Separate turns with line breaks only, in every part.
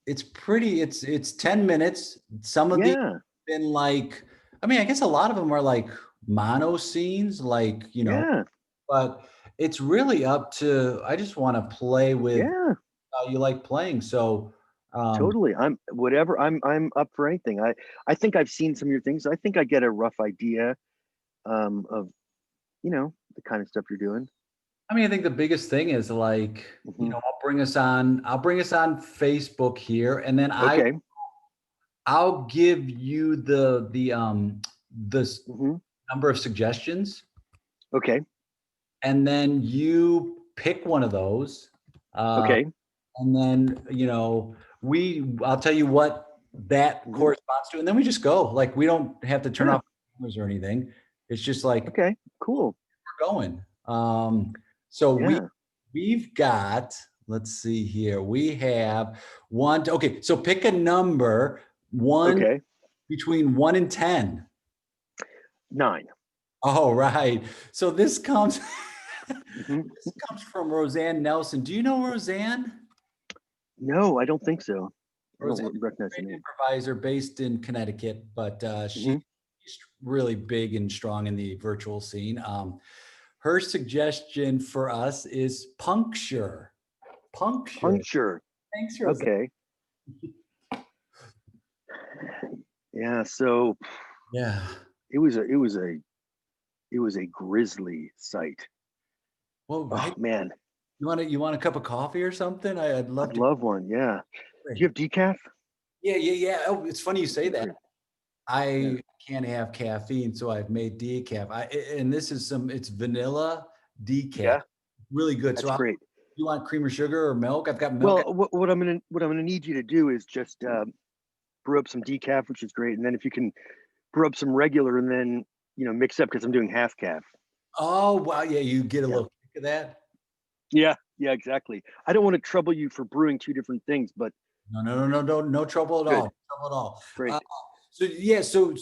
it's 10 minutes. Some of these
Yeah,
have been like, I mean, I guess a lot of them are like mono scenes, like,
yeah,
but it's really up to, I just want to play with
yeah.
how you like playing. So, um,
Totally. I'm whatever. I'm up for anything. I think I've seen some of your things. I think I get a rough idea of the kind of stuff you're doing.
I mean, I think the biggest thing is like,
Hmm.
I'll bring us on Facebook here, and then
Okay.
I'll give you the
Hmm.
number of suggestions,
Okay.
and then you pick one of those. Uh,
Okay.
and then, I'll tell you what that
Hmm.
corresponds to, and then we just go. Like, we don't have to turn
Yeah.
off cameras or anything. It's just like
Okay. Cool.
we're going. So
Yeah.
we've got, let's see here. We have one. Okay, so pick a number, one
Okay.
between 1 and 10.
9.
Oh, right. So this comes
Hmm.
this comes from Roseanne Nelson. Do you know Roseanne?
No, I don't think so. I
Roseanne
don't
is
recognize
a
the
great
name.
improviser based in Connecticut, but
Hmm.
she's really big and strong in the virtual scene. Her suggestion for us is puncture. Puncture.
Puncture.
Thanks, Roseanne.
Okay. Yeah. So
Yeah.
it was a it was a it was a grisly sight.
Well,
Oh
right.
man,
You want a cup of coffee or something? I'd love
I'd
to.
love one. Yeah. Do you have decaf?
Yeah, yeah, yeah. Oh, it's funny you say
Oh,
that.
great. Yeah.
I can't have caffeine, so I've made decaf. And this is it's vanilla decaf.
Yeah.
Really good. So
That's great.
you want cream or sugar or milk? I've got milk.
Well, what I'm gonna need you to do is just brew up some decaf, which is great, and then if you can brew up some regular, and then mix up because I'm doing half calf.
Oh, wow. Yeah, you get a
Yeah,
little kick of that.
yeah, yeah, exactly. I don't want to trouble you for brewing two different things, but
No, no, no, no, no, no trouble at all.
good,
No trouble at all.
great.
So yeah, so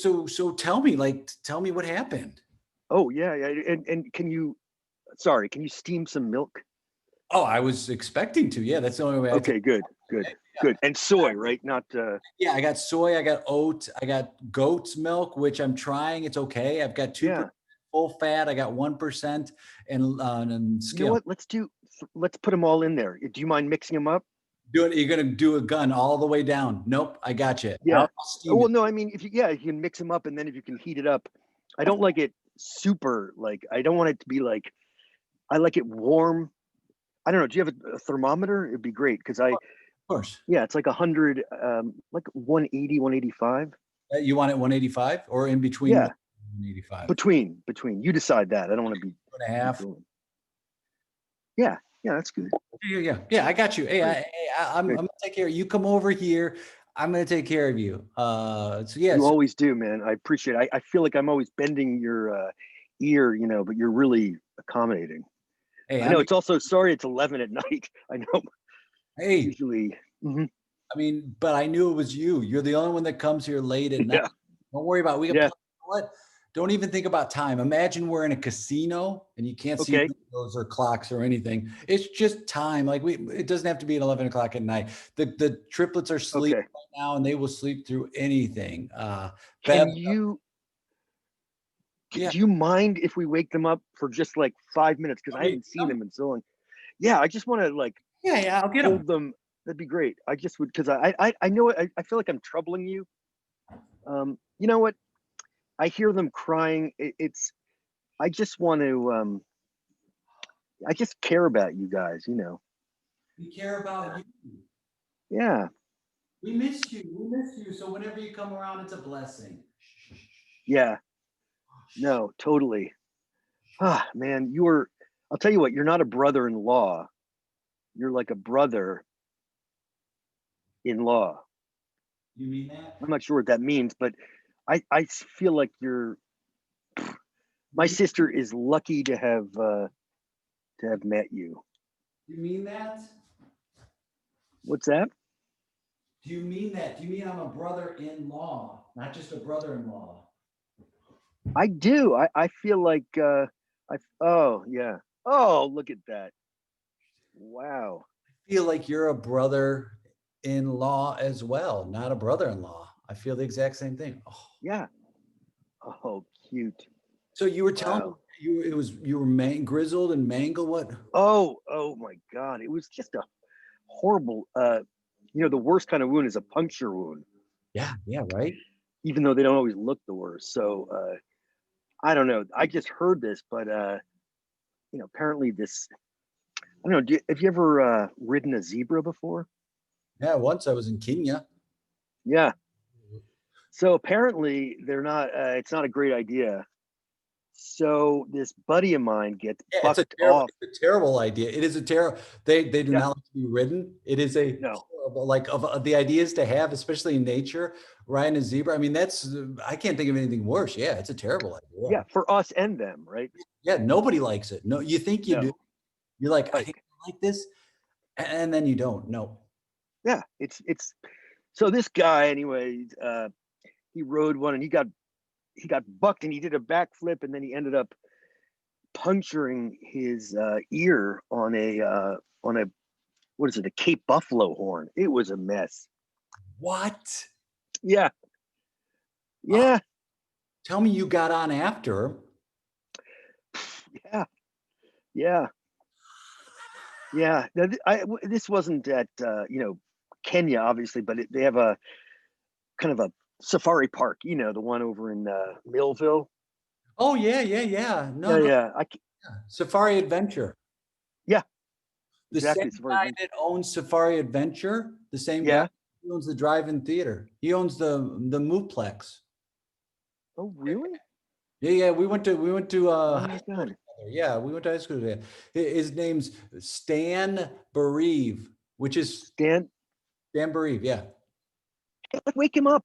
tell me, tell me what happened.
Oh yeah, yeah, and can you steam some milk?
Oh, I was expecting to. Yeah, that's the only way I could.
Okay, good, good, good. And soy, right? Not
Yeah, I got soy, I got oat, I got goat's milk, which I'm trying. It's okay. I've got 2%
yeah.
full fat. I got 1% and
You know
skim.
what? Let's put them all in there. Do you mind mixing them up?
You're gonna do a gun all the way down. Nope, I got you.
Yeah.
I'll
Oh,
steam
well,
it.
no, I mean, if you can mix them up, and then if you can heat it up, I don't like it super, like, I don't want it to be like, I like it warm. I don't know. Do you have a thermometer? It'd be great because
Of course.
yeah, it's like 100, like 180, 185.
You want it 185 or in between
Yeah,
185?
between. You decide that. I don't want to be
Two and a half.
controlling. Yeah, yeah, that's good.
Yeah, yeah, yeah. I got you. Hey,
Great,
I'm
good.
gonna take care. You come over here. I'm gonna take care of you. So
You
yes.
always do, man. I appreciate it. I feel like I'm always bending your ear, but you're really accommodating.
Hey,
I know it's also sorry it's 11 at night. I know
hey.
usually. Mhm.
I mean, but I knew it was you. You're the only one that comes here late at night.
Yeah,
Don't worry about it. We can
yeah.
play. What? Don't even think about time. Imagine we're in a casino and you can't see
Okay,
windows or clocks or anything. It's just time. Like it doesn't have to be at 11 o'clock at night. The triplets are asleep
okay.
right now and they will sleep through anything. Bev,
Can you
yeah.
do you mind if we wake them up for just like 5 minutes because
I
I
mean,
haven't seen them in so long? Yeah, I just want to like
yeah, yeah, I'll get them.
hold them. That'd be great. I just would because I know I feel like I'm troubling you. You know what? I hear them crying. It's I just want to I just care about you guys.
We care about you.
Yeah.
We miss you. We miss you. So whenever you come around, it's a blessing.
Yeah. No, totally. Ah, man, I'll tell you what, you're not a brother-in-law. You're like a brother-in-law.
You mean that?
I'm not sure what that means, but I feel like my
You,
sister is lucky to have met you.
you mean that?
What's that?
Do you mean that? Do you mean I'm a brother-in-law, not just a brother-in-law?
I do. I feel like oh yeah. Oh, look at that. Wow.
Feel like you're a brother. in-law as well, not a brother-in-law. I feel the exact same thing. Oh,
Yeah. Oh, cute.
so you were telling me
Wow.
you were grizzled and mangled. What?
Oh my God. It was just a horrible, the worst kind of wound is a puncture wound,
Yeah, yeah, right.
even though they don't always look the worst. So, I don't know. I just heard this, but, apparently this, I don't know. Have you ever ridden a zebra before?
Yeah, once I was in Kenya.
Yeah. So apparently they're not, it's not a great idea. So this buddy of mine gets
Yeah,
bucked off.
it's a terrible idea. It is a terrible. They do
Yeah.
not like to be ridden. It is a
No.
horrible, like of the ideas to have, especially in nature. Riding a zebra. I mean, that's I can't think of anything worse. Yeah, it's a terrible idea.
Yeah. For us and them, right?
Yeah, nobody likes it. No, you think you do.
No.
You're like, I think
Like,
I like this, and then you don't. No.
yeah. It's so this guy, anyway, he rode one and he got bucked and he did a backflip and then he ended up puncturing his ear on a what is it, a Cape Buffalo horn. It was a mess.
What?
Yeah.
Oh,
Yeah.
tell me you got on after.
Yeah. Yeah. Yeah. This wasn't at Kenya, obviously, but they have a kind of a safari park, the one over in Millville.
Oh yeah, yeah, yeah. No,
Yeah,
no.
yeah.
Safari Adventure.
Yeah,
The same
exactly. Safari
guy
Adventure.
that owns Safari Adventure, the same guy
Yeah.
who owns the drive-in theater. He owns the Mooplex.
Oh, really?
Yeah, yeah. We went to
Oh
high
my
school
God.
together. Yeah, we went to high school together. His name's Stan Bereave, which is
Stan,
Stan Bereave. Yeah.
let's wake him up.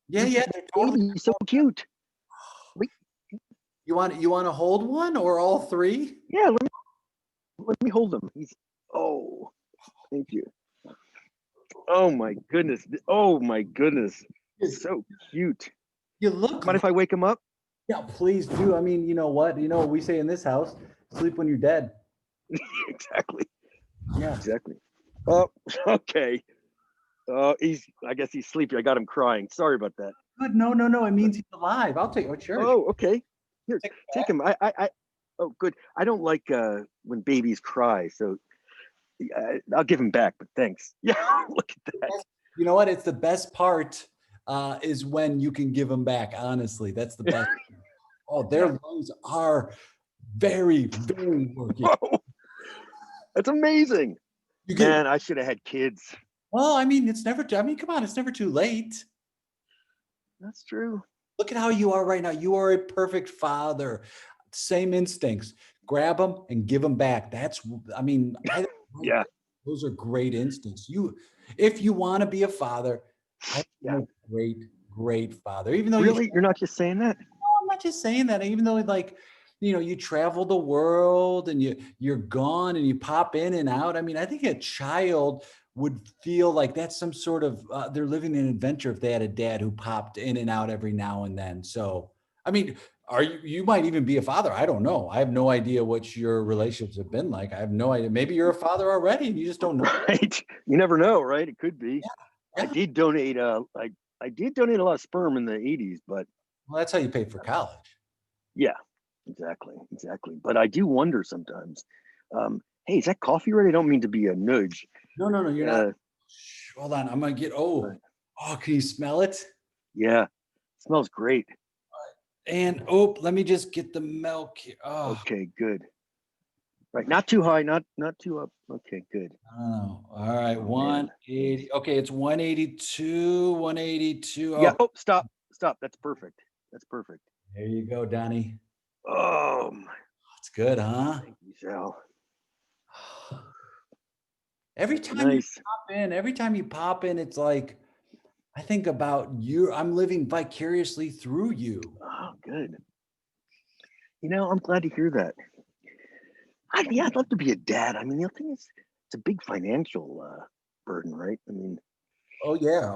Yeah,
He's
yeah.
a
They're totally.
baby. He's so cute. Wait,
You want to hold one or all three?
yeah. Let me hold him. Oh, thank you. Oh my goodness. Oh my goodness. So cute.
You look.
Mind if I wake him up?
Yeah, please do. I mean, you know what? You know what we say in this house: sleep when you're dead.
Exactly.
Yeah.
Exactly. Oh, okay. I guess he's sleepy. I got him crying. Sorry about that.
Good. No, no, no. It means he's alive. I'll take. Oh, sure.
Oh, okay. Here,
Take
take him. Oh, good. I don't like when babies cry, so I'll give him back. But thanks. Yeah, look at that.
You know what? It's the best part is when you can give them back. Honestly, that's the best. Oh, their
Yeah.
lungs are very, very working.
Whoa, that's amazing,
You get
man. I should have had kids.
well. I mean, it's never. I mean, come on, it's never too late.
That's true.
Look at how you are right now. You are a perfect father. Same instincts. Grab them and give them back. That's. I mean,
Yeah,
those are great instincts. If you want to be a father, I think
yeah.
you're a great, great father. Even though
Really, you're not just saying that?
I'm not just saying that. Even though like, you travel the world and you're gone and you pop in and out. I mean, I think a child would feel like that's some sort of they're living an adventure if they had a dad who popped in and out every now and then. So, I mean, you might even be a father. I don't know. I have no idea what your relationships have been like. I have no idea. Maybe you're a father already and you just don't know.
Right. You never know, right? It could be. I
Yeah.
did donate. I did donate a lot of sperm in the '80s, but
Well, that's how you pay for college.
yeah, exactly. But I do wonder sometimes. Hey, is that coffee ready? I don't mean to be a nudge.
No, no, no, you're not.
Uh,
Shh, hold on. I'm gonna get
but
can you smell it?
yeah, smells great.
And let me just get the milk here. Oh,
Okay, good. Right, not too high, not too up. Okay, good.
oh, all right.
Oh man.
180. Okay, it's 182. 182.
Yeah.
Oh,
Oh, stop. That's perfect. That's perfect.
there you go, Donnie.
Oh,
That's good, huh?
thank you, Sal.
Every
That's
time you
nice.
every time you pop in, it's like I think about you. I'm living vicariously through you.
Oh, good. I'm glad to hear that. Yeah, I'd love to be a dad. I mean, the thing is, it's a big financial burden, right? I mean,
Oh yeah.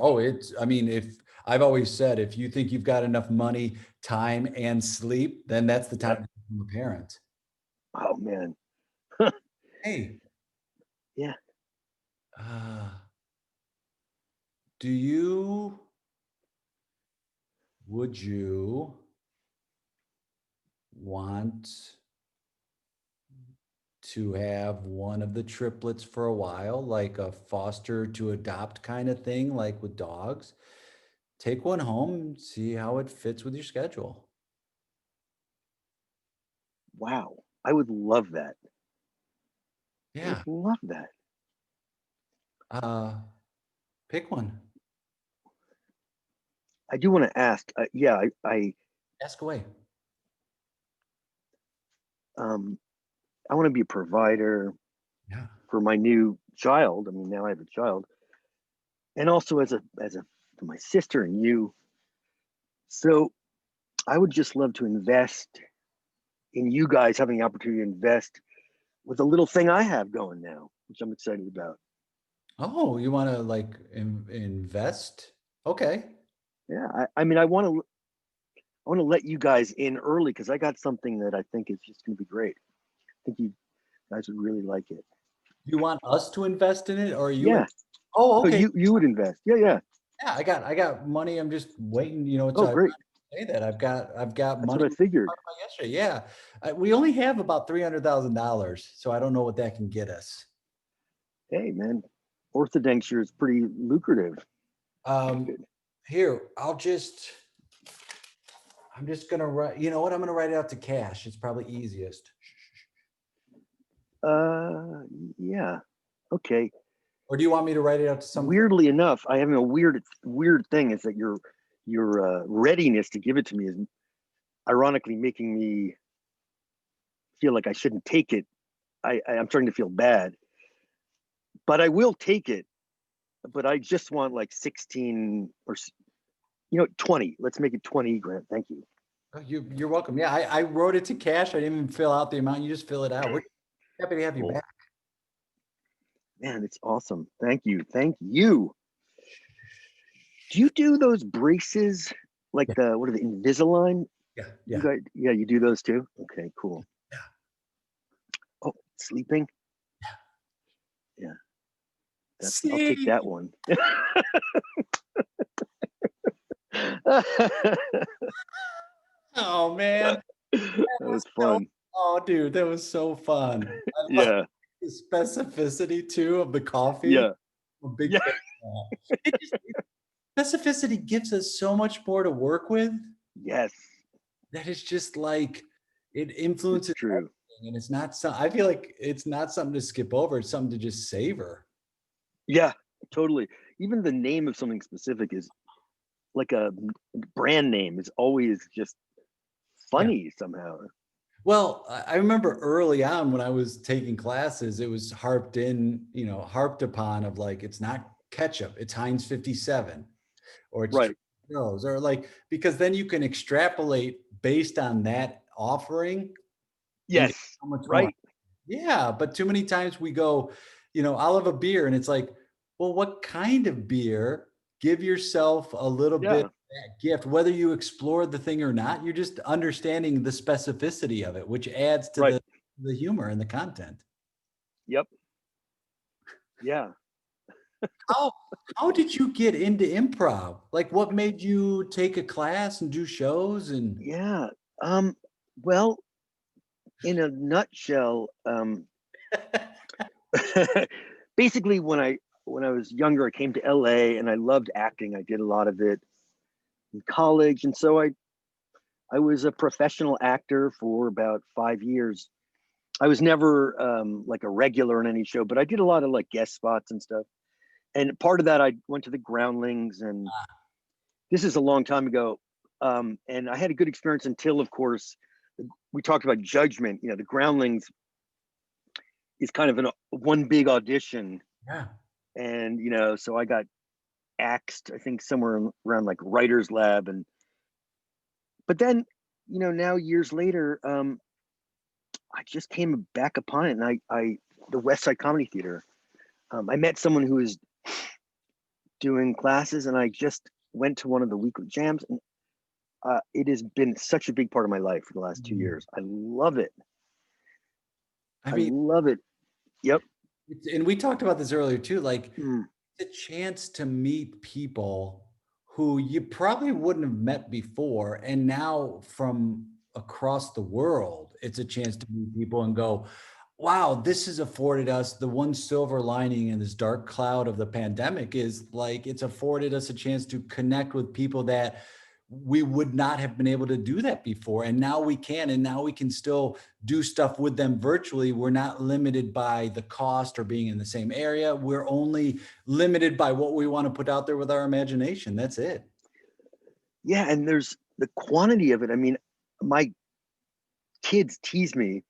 I mean, if I've always said, if you think you've got enough money, time, and sleep, then that's the
yeah.
time to become a parent.
Oh man.
Hey,
Yeah.
uh, Do you, would you want to have one of the triplets for a while, like a foster to adopt kind of thing, like with dogs? Take one home, see how it fits with your schedule.
Wow. I would love that. I would
Yeah.
love that.
Uh, pick one.
I do want to ask. Yeah,
Ask away.
um, I want to be a provider
Yeah.
for my new child. I mean, now I have a child, and also as a for my sister and you. So I would just love to invest in you guys having the opportunity to invest with a little thing I have going now, which I'm excited about.
Oh, you want to like invest? Okay.
Yeah, I mean, I want to let you guys in early because I got something that I think is just going to be great. I think you guys would really like it.
You want us to invest in it, or you?
Yeah.
Oh,
Oh,
okay.
you would invest. Yeah, yeah.
Yeah, I got money. I'm just waiting. It's
Oh,
ironic
great.
to say that I've got
That's what
money.
I
We
figured.
talked about yesterday. Yeah, we only have about $300,000, so I don't know what that can get us.
Hey, man, orthodonture is pretty lucrative. Pretty
Um,
good.
here, I'm just gonna write. You know what? I'm gonna write it out to cash. It's probably easiest.
Uh, yeah. Okay.
Or do you want me to write it out to something?
Weirdly enough, I have a weird thing is that your readiness to give it to me is ironically making me feel like I shouldn't take it. I'm starting to feel bad, but I will take it. But I just want like 16 or 20. Let's make it 20 grand. Thank you.
Oh, you're welcome. Yeah, I wrote it to cash. I didn't even fill out the amount. You just fill it out. We're happy to have you
Cool.
back.
Man, it's awesome. Thank you. Thank you. Do you do those braces like
Yeah,
what are the Invisalign?
yeah,
You
yeah,
guys, yeah, you do those too? Okay, cool.
yeah.
Oh, sleeping? Yeah, I'll take
See?
that one. That
Oh man. That was
was
so,
fun.
oh dude, that was so fun. I love
Yeah,
the specificity too of the coffee.
yeah,
I'm a big
yeah,
fan of that. Specificity gives us so much more to work with
yes,
that it's just like it
it's
influences
true.
everything. And it's not so, I feel like it's not something to skip over, it's something to just savor.
Yeah, totally. Even the name of something specific is like a brand name is always just
Yeah.
funny somehow.
Well, I remember early on when I was taking classes, it was harped upon of like, it's not ketchup, it's Heinz 57, or it's
Right.
Trader Joe's, or like, because then you can extrapolate based on that offering and get
Yes.
so much more.
Right.
Yeah, but too many times we go, I'll have a beer and it's like, well, what kind of beer? Give yourself a little bit
Yeah.
of that gift, whether you explore the thing or not, you're just understanding the specificity of it, which adds to
Right.
the humor and the content.
Yep. Yeah.
How how did you get into improv? Like what made you take a class and do shows and
Yeah. Um, well, in a nutshell, basically when I was younger, I came to LA and I loved acting. I did a lot of it in college. And so I was a professional actor for about 5 years. I was never like a regular in any show, but I did a lot of like guest spots and stuff. And part of that, I went to the Groundlings, and this is a long time ago. And I had a good experience until, of course, we talked about judgment. The Groundlings is kind of one big audition,
yeah.
and so I got axed. I think somewhere around like writers lab, and but then now years later, I just came back upon it, and I the Westside Comedy Theater. I met someone who was doing classes, and I just went to one of the weekly jams, and it has been such a big part of my life for the last 2 years. I love it.
I
I
mean,
love it. Yep.
and we talked about this earlier too, like
Mm.
the chance to meet people who you probably wouldn't have met before. And now from across the world, it's a chance to meet people and go, wow, this has afforded us the one silver lining in this dark cloud of the pandemic is like it's afforded us a chance to connect with people that we would not have been able to do that before. And now we can, and now we can still do stuff with them virtually. We're not limited by the cost or being in the same area. We're only limited by what we want to put out there with our imagination. That's it.
Yeah, and there's the quantity of it. I mean, my kids tease me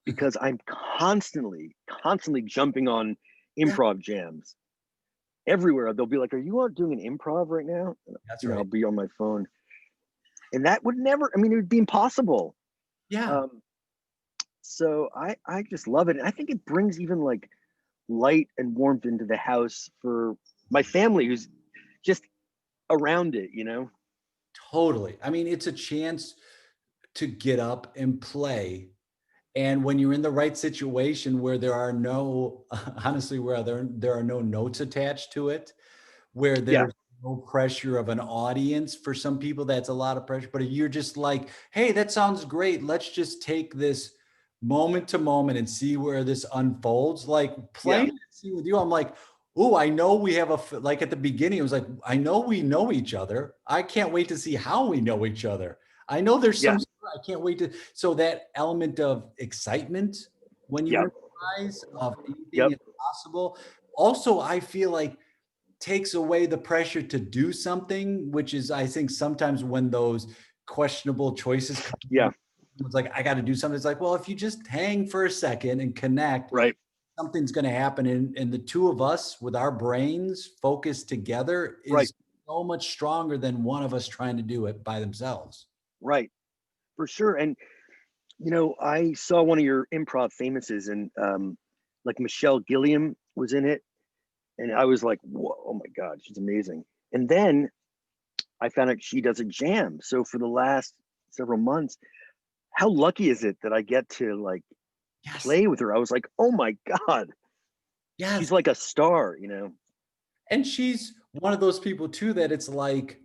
because I'm constantly jumping on
Yeah,
improv jams everywhere. They'll be like, "Are you out doing an improv right now?"
that's
You know, I'll
right.
be on my phone, and that would never. I mean, it would be impossible.
Yeah.
Um, so I just love it, and I think it brings even like light and warmth into the house for my family who's just around it. You know?
Totally. I mean, it's a chance to get up and play. And when you're in the right situation where there are no, honestly, where there are no notes attached to it, where
Yeah,
there's no pressure of an audience. For some people, that's a lot of pressure. But if you're just like, hey, that sounds great. Let's just take this moment to moment and see where this unfolds. Like
yeah,
playing that scene with you, I'm like, oh, I know we have like at the beginning, it was like, I know we know each other. I can't wait to see how we know each other. I know there's
yeah,
I can't wait to. So that element of excitement when you
yeah,
improvise of anything
yep,
is possible. Also, I feel like takes away the pressure to do something, which is, I think, sometimes when those questionable choices come
yeah,
in, it's like, I got to do something. It's like, well, if you just hang for a second and connect,
right,
something's going to happen. And the two of us with our brains focused together
right,
is so much stronger than one of us trying to do it by themselves.
right, for sure. And you know, I saw one of your improv famouses, and like Michelle Gilliam was in it, and I was like, whoa, oh my god, she's amazing. And then I found out she does a jam. So for the last several months, how lucky is it that I get to like
Yes.
play with her? I was like, oh my god, she's
Yes.
like a star, you know?
And she's one of those people too that it's like,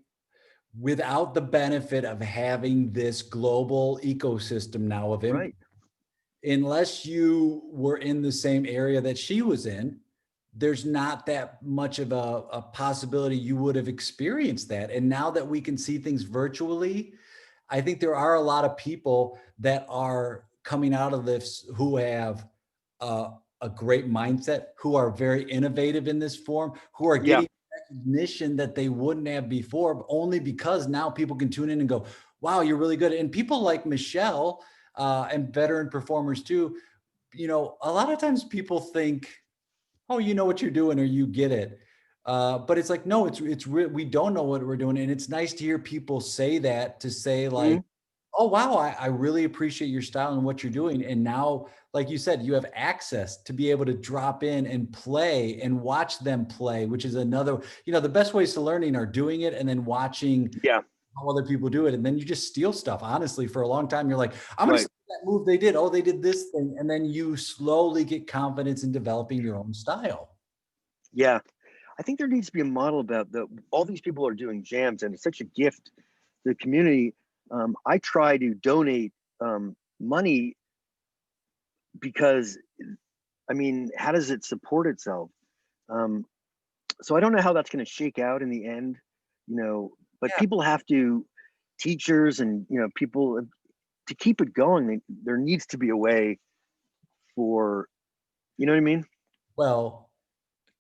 without the benefit of having this global ecosystem now of imp,
Right,
unless you were in the same area that she was in, there's not that much of a possibility you would have experienced that. And now that we can see things virtually, I think there are a lot of people that are coming out of this who have a great mindset, who are very innovative in this form, who are
yeah,
getting recognition that they wouldn't have before, only because now people can tune in and go, wow, you're really good. And people like Michelle and veteran performers too, you know, a lot of times people think, oh, you know what you're doing or you get it. But it's like, no, we don't know what we're doing. And it's nice to hear people say that, to say like,
mhm,
oh, wow, I really appreciate your style and what you're doing. And now, like you said, you have access to be able to drop in and play and watch them play, which is another, you know, the best ways to learning are doing it and then watching
yeah,
how other people do it. And then you just steal stuff. Honestly, for a long time, you're like, I'm going to
right,
steal that move they did. Oh, they did this thing. And then you slowly get confidence in developing your own style.
yeah. I think there needs to be a model about the all these people are doing jams, and it's such a gift to the community. I try to donate money because I mean, how does it support itself? Um, so I don't know how that's going to shake out in the end, you know. But
Yeah.
people have to, teachers and people to keep it going. There needs to be a way for, you know what I mean?
Well,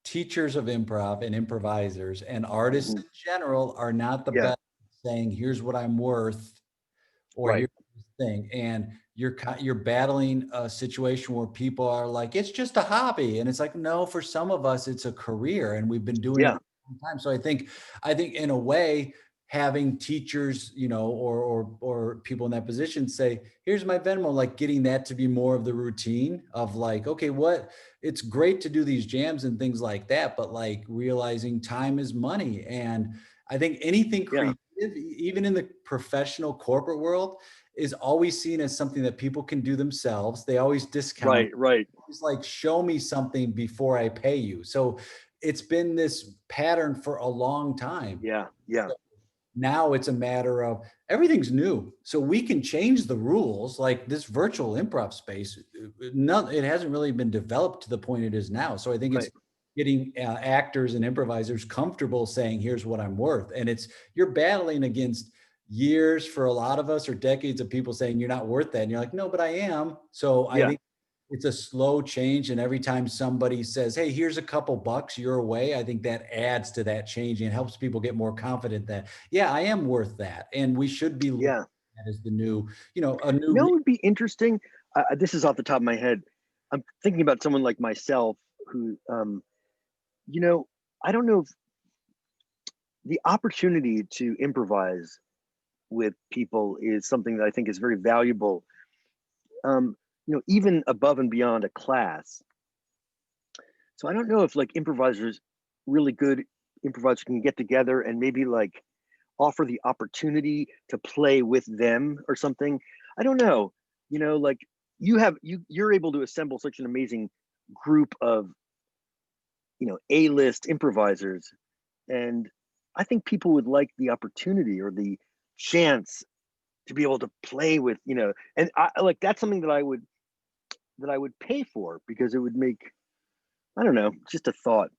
teachers of improv and improvisers and artists
Hmm.
in general are not the
Yeah,
best at saying, here's what I'm worth, or
right.
here's the thing. And you're battling a situation where people are like, it's just a hobby. And it's like, no, for some of us, it's a career and we've been doing it a
Yeah,
long time. So I think in a way, having teachers, you know, or people in that position say, here's my Venmo, like getting that to be more of the routine of like, okay, what it's great to do these jams and things like that, but like realizing time is money. And I think anything
yeah,
creative, even in the professional corporate world, is always seen as something that people can do themselves. They always discount.
right, right.
It's like, show me something before I pay you. So it's been this pattern for a long time.
Yeah. Yeah.
Now it's a matter of everything's new. So we can change the rules like this virtual improv space. It hasn't really been developed to the point it is now. So I think it's
Right.
getting actors and improvisers comfortable saying, here's what I'm worth. And you're battling against years for a lot of us or decades of people saying you're not worth that. And you're like, no, but I am. So I
Yeah.
think it's a slow change. And every time somebody says, hey, here's a couple bucks your way, I think that adds to that change and helps people get more confident that, yeah, I am worth that. And we should be looking
Yeah.
at as the new, a new,
You know, it would be interesting. This is off the top of my head. I'm thinking about someone like myself who, you know, I don't know if the opportunity to improvise with people is something that I think is very valuable. Even above and beyond a class. So I don't know if like improvisers, really good improvisers, can get together and maybe like offer the opportunity to play with them or something. I don't know. Like you're able to assemble such an amazing group of A-list improvisers, and I think people would like the opportunity or the chance to be able to play with, and I like that's something that I would pay for because it would make, I don't know, just a thought.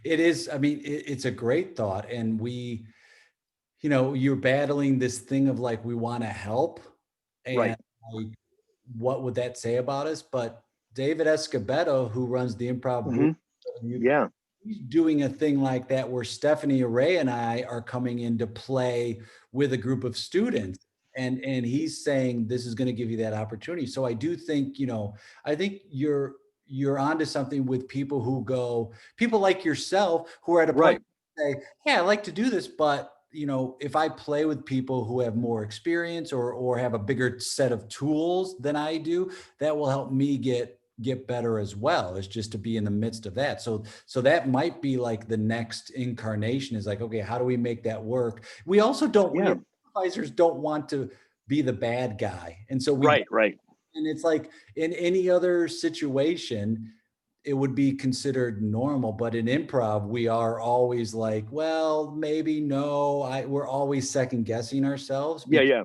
it is, I mean, it's a great thought. And you're battling this thing of like, we want to help. And
Right.
like, what would that say about us? But David Escobedo, who runs the improv booth,
Hmm. Yeah.
he's doing a thing like that where Stephanie Ray and I are coming in to play with a group of students. And he's saying this is going to give you that opportunity. So I do think, I think you're onto something with people like yourself who are at a point
Right.
where they say, yeah, I like to do this, but if I play with people who have more experience or have a bigger set of tools than I do, that will help me get better as well. Is just to be in the midst of that. So that might be like the next incarnation is like, okay, how do we make that work? We also don't,
Yeah.
advisors don't want to be the bad guy. And so
Right. Right.
and it's like in any other situation, it would be considered normal. But in improv, we are always like, well, maybe no, we're always second guessing ourselves
Yeah. Yeah.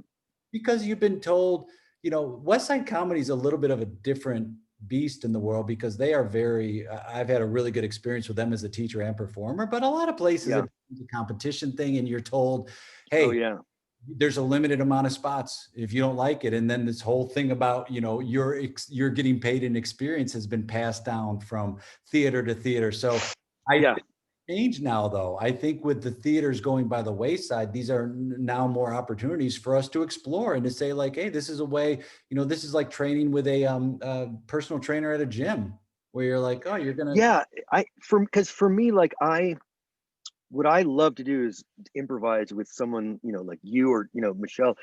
because you've been told, Westside Comedy is a little bit of a different beast in the world because they are I've had a really good experience with them as a teacher and performer, but a lot of places
Yeah.
it's a competition thing and you're told,
Oh
hey,
yeah.
there's a limited amount of spots if you don't like it. And then this whole thing about, you're getting paid in experience has been passed down from theater to theater. So I
Yeah.
think change now though. I think with the theaters going by the wayside, these are now more opportunities for us to explore and to say like, hey, this is a way, this is like training with a personal trainer at a gym where you're like, oh, you're going to,
Yeah. Because for me, like what I love to do is improvise with someone, like you or, Michelle.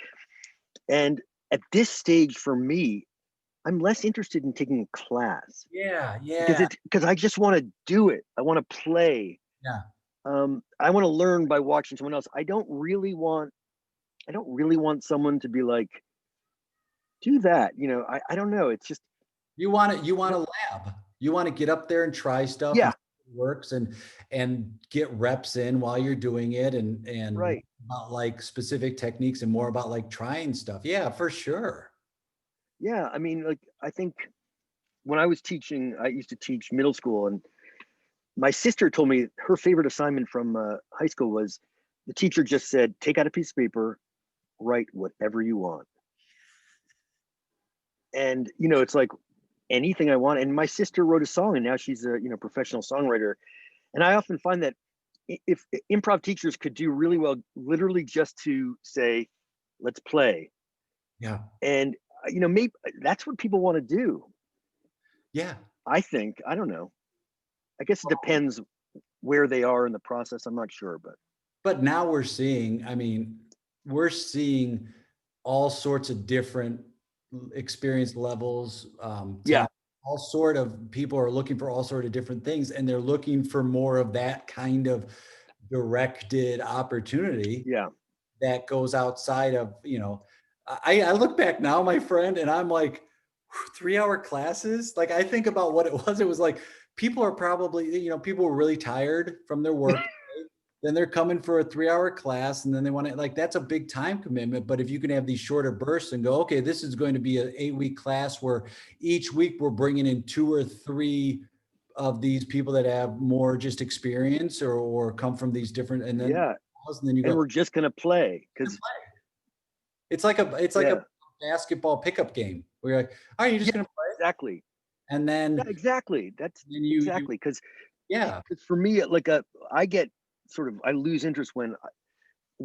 And at this stage for me, I'm less interested in taking a class
yeah,
because
yeah,
I just want to do it. I want to play.
yeah.
I want to learn by watching someone else. I don't really want someone to be like, do that. I don't know. It's just,
You want a lab. You want to get up there and try stuff and
yeah,
see what works and get reps in while you're doing it and
right.
about like specific techniques and more about like trying stuff. Yeah, for sure.
Yeah. I mean, like, I think when I was teaching, I used to teach middle school, and my sister told me her favorite assignment from high school was the teacher just said, take out a piece of paper, write whatever you want. And, it's like anything I want. And my sister wrote a song, and now she's a, professional songwriter. And I often find that if improv teachers could do really well, literally just to say, let's play.
Yeah.
And, maybe that's what people want to do.
Yeah.
I think, I don't know. I guess it depends where they are in the process. I'm not sure, but
But now I mean, we're seeing all sorts of different experience levels,
yeah,
talent, all sort of people are looking for all sort of different things, and they're looking for more of that kind of directed opportunity
yeah,
that goes outside of, I look back now, my friend, and I'm like, 3-hour classes. Like I think about what it was. It was like people are probably, people are really tired from their work. Then they're coming for a 3-hour class, and then they want to, like, that's a big time commitment. But if you can have these shorter bursts and go, okay, this is going to be an 8-week class where each week we're bringing in 2 or 3 of these people that have more just experience or come from these different,
Yeah.
and then you
And
go,
we're just going to play because,
it's like a
yeah.
basketball pickup game where you're like, all right, you're just
Yeah,
going to play.
exactly.
And
Yeah,
then,
exactly. That's
you,
exactly because
yeah,
for me, I get I lose interest when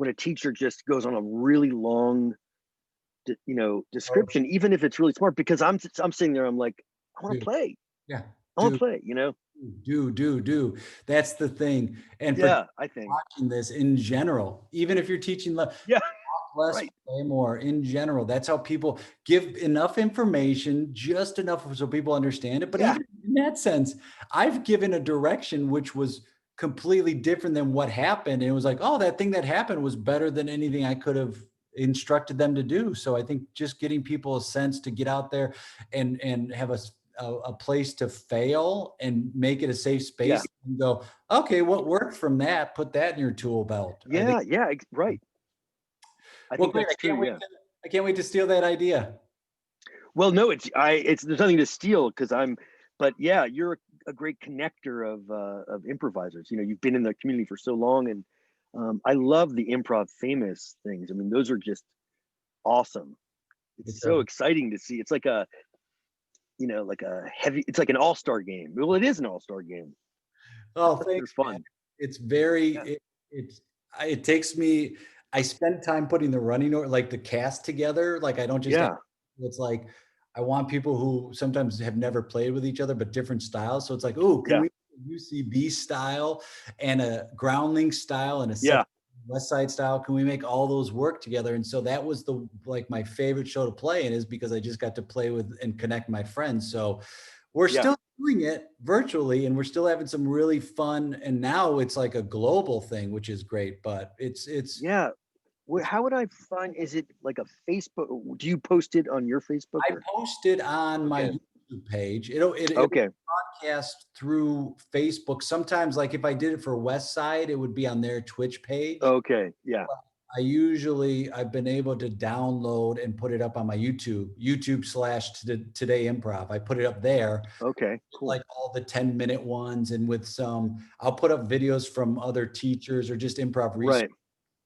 a teacher just goes on a really long,
oh,
description, even if it's really smart, because I'm sitting there, I'm like, I want to
dude,
play.
yeah,
I want to
dude,
play.
do. That's the thing. And for
Yeah, I think.
watching this in general, even if you're teaching
Yeah,
less,
right.
play more in general, that's how people give enough information, just enough so people understand it. But
Yeah,
even in that sense, I've given a direction which was completely different than what happened. And it was like, oh, that thing that happened was better than anything I could have instructed them to do. So I think just getting people a sense to get out there and have a place to fail and make it a safe
yeah,
space and go, okay, what worked from that? Put that in your tool belt. I think.
yeah, yeah. Right. I
Well,
think
great.
that's true. Yeah.
I can't wait to steal that idea.
Well, no, it's there's nothing to steal because but yeah, you're a great connector of improvisers. You've been in the community for so long, and I love the Improv Famous things. I mean, those are just awesome. It's
It's a
so exciting to see. It's like like a heavy. It's like an all-star game. Well, it is an all-star game.
oh,
They're
thanks, man.
fun.
It's very
Yeah,
it takes me. I spend time putting the running or like the cast together. Like I don't just have.
yeah,
It's like I want people who sometimes have never played with each other, but different styles. So it's like, oh, can
yeah,
we UCB style and a groundling style and a
yeah,
Westside style? Can we make all those work together? And so that was my favorite show to play in, is because I just got to play with and connect my friends. So we're
yeah,
still doing it virtually and we're still having some really fun. And now it's like a global thing, which is great, but
yeah. How would I find? Is it like a Facebook? Do you post it on your Facebook
I
or?
posted on my
Okay,
YouTube page. It
okay,
broadcast through Facebook. Sometimes, like if I did it for West Side, it would be on their Twitch page.
okay. Yeah,
I've been able to download and put it up on my YouTube slash Today Improv. I put it up there,
okay, cool.
like all the 10-minute ones, and with I'll put up videos from other teachers or just improv research.
Right.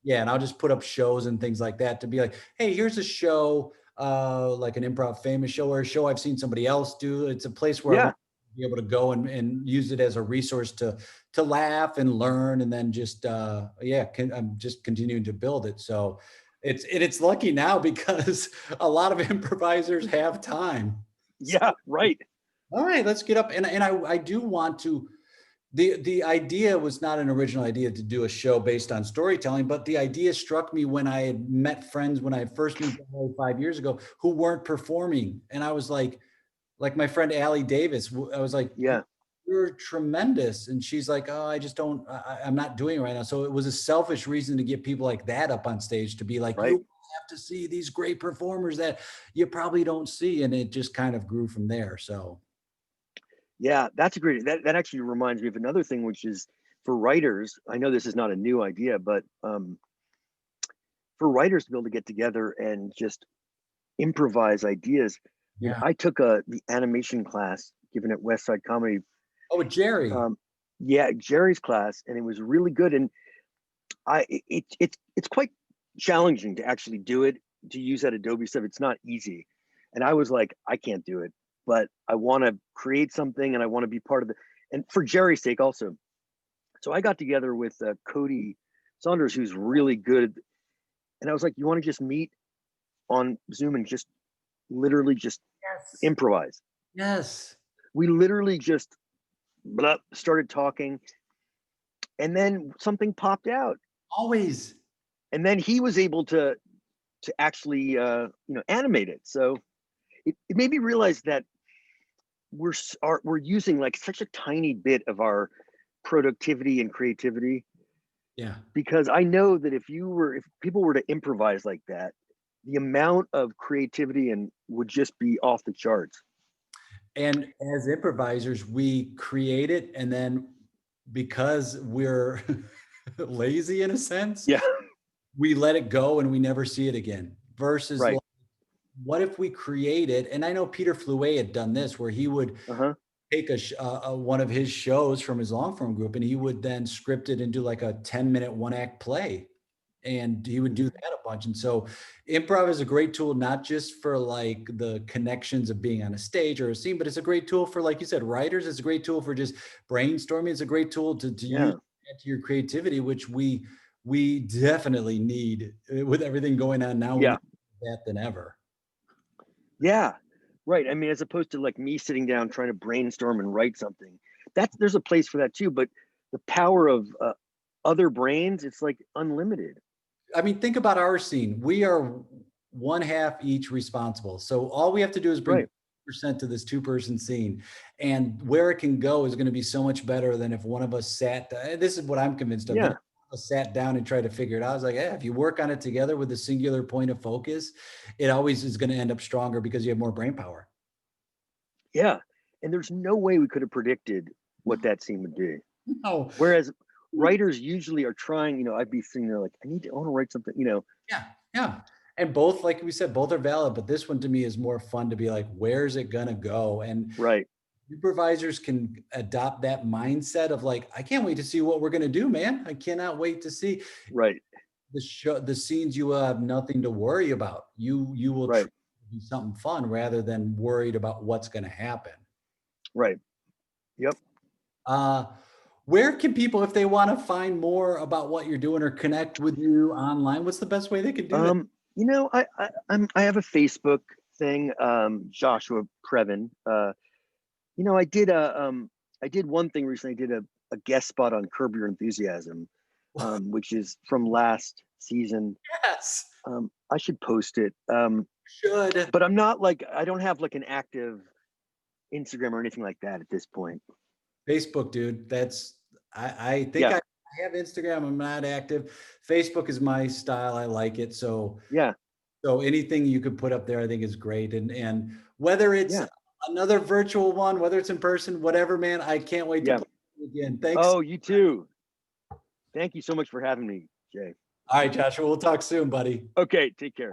Yeah, and I'll just put up shows and things like that to be like, hey, here's a show, like an Improv Famous show or a show I've seen somebody else do. It's a place where I
Yeah,
want to be able to go and use it as a resource to laugh and learn, and then just I'm just continuing to build it. So it's lucky now because a lot of improvisers have time. So,
yeah, right.
all right, let's get up. And I do want to, the idea was not an original idea to do a show based on storytelling, but the idea struck me when I had met friends when I first moved to LA 5 years ago who weren't performing. And I was like my friend Allie Davis, I was like,
Yeah,
you're tremendous. And she's like, oh, I just don't, I'm not doing it right now. So it was a selfish reason to get people like that up on stage to be like, you
right.
have to see these great performers that you probably don't see. And it just kind of grew from there. So
Yeah, that's a great. That actually reminds me of another thing, which is for writers. I know this is not a new idea, but for writers to be able to get together and just improvise ideas.
yeah.
I took the animation class given at Westside Comedy.
Oh, Jerry.
Um, yeah, Jerry's class, and it was really good. And it's quite challenging to actually do it, to use that Adobe stuff. It's not easy, and I was like, I can't do it, but I want to create something and I want to be part of it, and for Jerry's sake also. So I got together with Cody Saunders, who's really good, and I was like, you want to just meet on Zoom and just literally just
Yes.
improvise?
Yes.
We literally just started talking, and then something popped out,
Always.
and then he was able to actually animate it. So it made me realize that we're using like such a tiny bit of our productivity and creativity,
Yeah.
because I know that if people were to improvise like that, the amount of creativity and would just be off the charts.
And as improvisers, we create it, and then because we're lazy in a sense,
Yeah.
we let it go and we never see it again. Versus,
Right.
like, what if we create it? And I know Peter Flouet had done this, where he would
Uh-huh.
take one of his shows from his long form group, and he would then script it into like a 10-minute one act play, and he would do that a bunch. And so improv is a great tool, not just for like the connections of being on a stage or a scene, but it's a great tool for, like you said, writers. It's a great tool for just brainstorming. It's a great tool to use
Yeah.
to your creativity, which we definitely need with everything going on now. We
Yeah.
need that than ever.
Yeah. Right. I mean, as opposed to like me sitting down trying to brainstorm and write something. There's a place for that too, but the power of other brains, it's like unlimited.
I mean, think about our scene. We are one half each responsible. So all we have to do is bring
Right.
percent to this two-person scene, and where it can go is going to be so much better than if one of us sat. This is what I'm convinced of. That
Yeah.
if one of us sat down and tried to figure it out. I was like, yeah, if you work on it together with a singular point of focus, it always is going to end up stronger because you have more brain power.
Yeah. And there's no way we could have predicted what that scene would be.
Oh,
Whereas writers usually are trying, I'd be sitting there like, I want to write something.
yeah, yeah. And both, like we said, both are valid, but this one to me is more fun to be like, where's it gonna go? And
Right.
supervisors can adopt that mindset of like, I can't wait to see what we're going to do, man. I cannot wait to see
Right.
the scenes. You will have nothing to worry about. You will try
Right.
to do something fun rather than worried about what's going to happen.
Right. Yep.
Uh, where can people, if they want to find more about what you're doing or connect with you online, what's the best way they could do that?
I have a Facebook thing, Joshua Preven. I did one thing recently. I did a guest spot on Curb Your Enthusiasm, which is from last season.
Yes,
I should post it.
should.
But I don't have like an active Instagram or anything like that at this point.
Facebook, dude. I think
Yeah.
I have Instagram. I'm not active. Facebook is my style. I like it.
Yeah.
So anything you could put up there, I think is great. And whether it's
Yeah.
another virtual one, whether it's in person, whatever, man, I can't wait to
Yeah.
play with you again. Thanks.
Oh, you too. Thank you so much for having me, Jay.
All right, Joshua, we'll talk soon, buddy.
Okay. Take care.